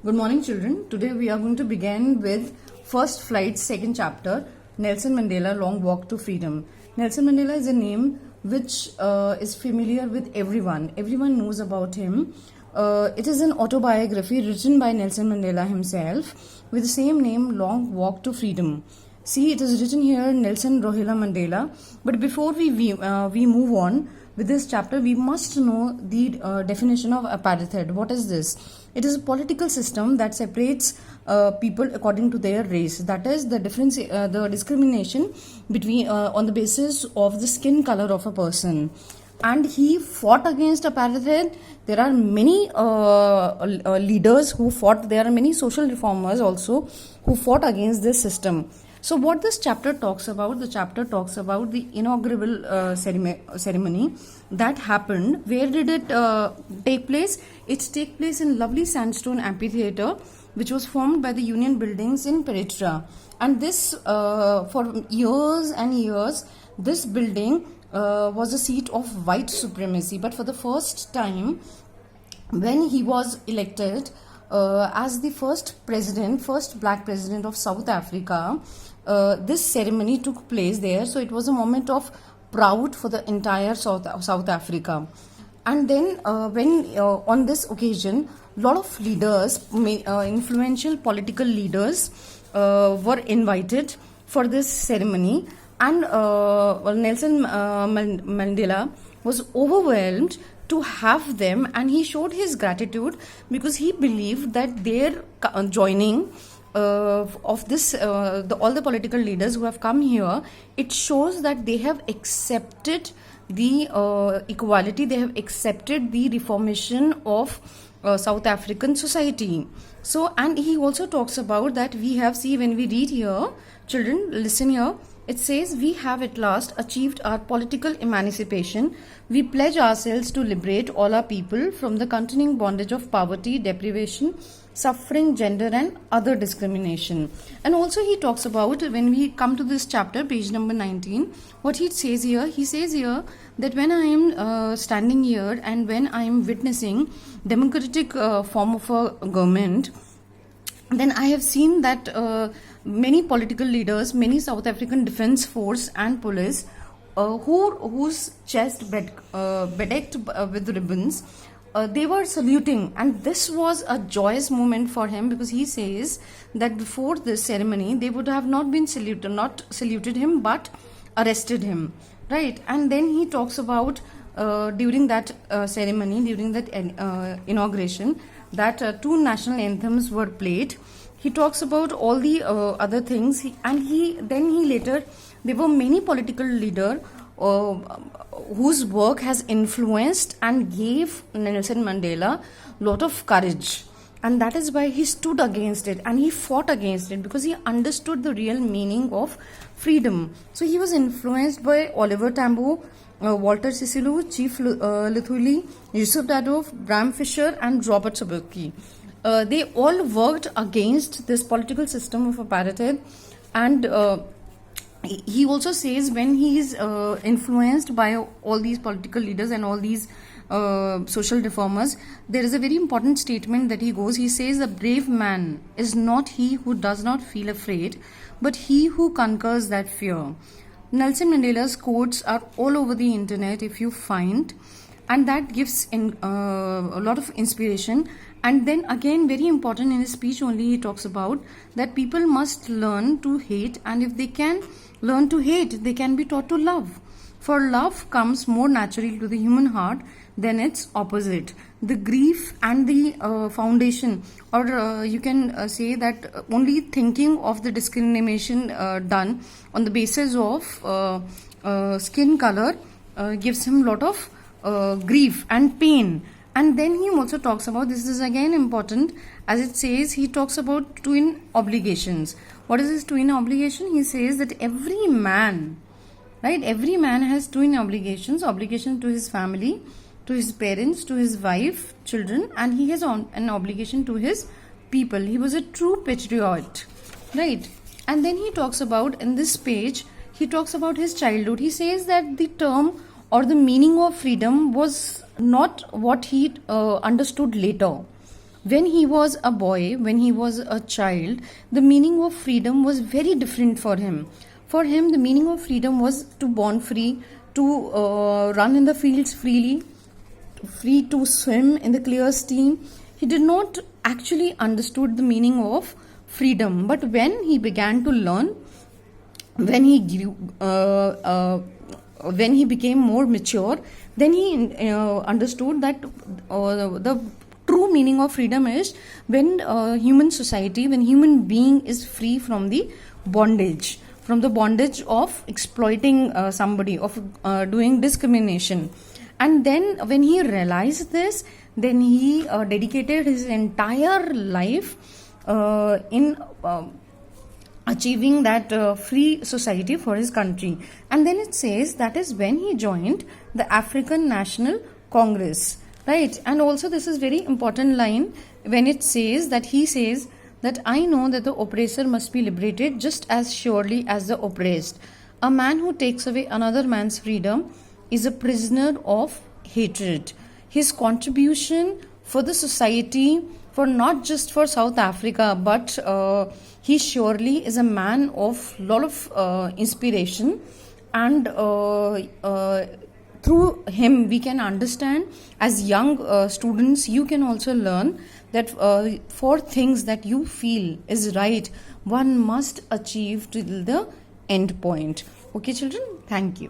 Good morning, children. Today we are going to begin with First Flight, second chapter, Nelson Mandela, Long Walk to Freedom. Nelson Mandela is a name which is familiar with everyone. Everyone knows about him. It is an autobiography written by Nelson Mandela himself with the same name, Long Walk to Freedom. See, it is written here, Nelson Rohila Mandela. But before we move on with this chapter, we must know the definition of apartheid. What is this? It is a political system that separates people according to their race. That is the difference, the discrimination between on the basis of the skin color of a person. And he fought against apartheid. There are many leaders who fought. There are many social reformers also who fought against this system. So what this chapter talks about, the chapter talks about the inaugural ceremony that happened. Where did it take place? It took place in lovely sandstone amphitheater, which was formed by the Union Buildings in Pereira. And this, for years and years, this building was a seat of white supremacy. But for the first time, when he was elected as the first black president of South Africa, this ceremony took place there. So it was a moment of proud for the entire South Africa. And then when on this occasion, a lot of leaders, influential political leaders were invited for this ceremony. And Nelson Mandela was overwhelmed to have them, and he showed his gratitude because he believed that their joining of this all the political leaders who have come here, it shows that they have accepted the equality, they have accepted the reformation of South African society. So, and he also talks about that we have, see, when we read here, children, listen here. It says, we have at last achieved our political emancipation. We pledge ourselves to liberate all our people from the continuing bondage of poverty, deprivation, suffering, gender and other discrimination. And also he talks about, when we come to this chapter, page number 19, what he says here that when I am standing here and when I am witnessing democratic form of a government, then I have seen that many political leaders, many South African Defence Force and police whose chest bedecked with ribbons, they were saluting, and this was a joyous moment for him because he says that before this ceremony they would have not saluted him but arrested him, right? And then he talks about during that ceremony, during that inauguration, that two national anthems were played. He talks about all the other things, there were many political leaders whose work has influenced and gave Nelson Mandela lot of courage, and that is why he stood against it and he fought against it, because he understood the real meaning of freedom. So he was influenced by Oliver Tambo, Walter Sisulu, Chief Luthuli, Yusuf Dadov, Bram Fisher and Robert Sobukwe. They all worked against this political system of apartheid. And he also says, when he is influenced by all these political leaders and all these social reformers, there is a very important statement that he says, a brave man is not he who does not feel afraid, but he who conquers that fear. Nelson Mandela's quotes are all over the internet if you find, and that gives a lot of inspiration. And then again, very important, in his speech only he talks about that people must learn to hate, and if they can learn to hate, they can be taught to love. For love comes more naturally to the human heart than its opposite. The grief and the foundation, or you can say that only thinking of the discrimination done on the basis of skin color gives him a lot of grief and pain. And then he also talks about, this is again important, as it says, he talks about twin obligations. What is this twin obligation? He says that every man has twin obligations to his family, to his parents, to his wife, children, and he has an obligation to his people. He was a true patriot, right? And then he talks about, in this page, he talks about his childhood. He says that the term or the meaning of freedom was not what he understood later. When he was a boy, when he was a child, the meaning of freedom was very different for him. For him, the meaning of freedom was to born free, to run in the fields freely, free to swim in the clear stream. He did not actually understood the meaning of freedom. But when he began to learn, when he grew, when he became more mature, then he understood that the true meaning of freedom is when human society, when human being is free from the bondage, from the bondage of exploiting somebody, of doing discrimination. And then when he realized this, then he dedicated his entire life in achieving that free society for his country. And then it says that is when he joined the African National Congress, right? And also this is very important line when it says that he says that I know that the oppressor must be liberated just as surely as the oppressed. A man who takes away another man's freedom is a prisoner of hatred. His contribution for the society, for not just for South Africa, but he surely is a man of lot of inspiration. And through him we can understand, as young students, you can also learn that for things that you feel is right, one must achieve till the end point. Okay children, thank you.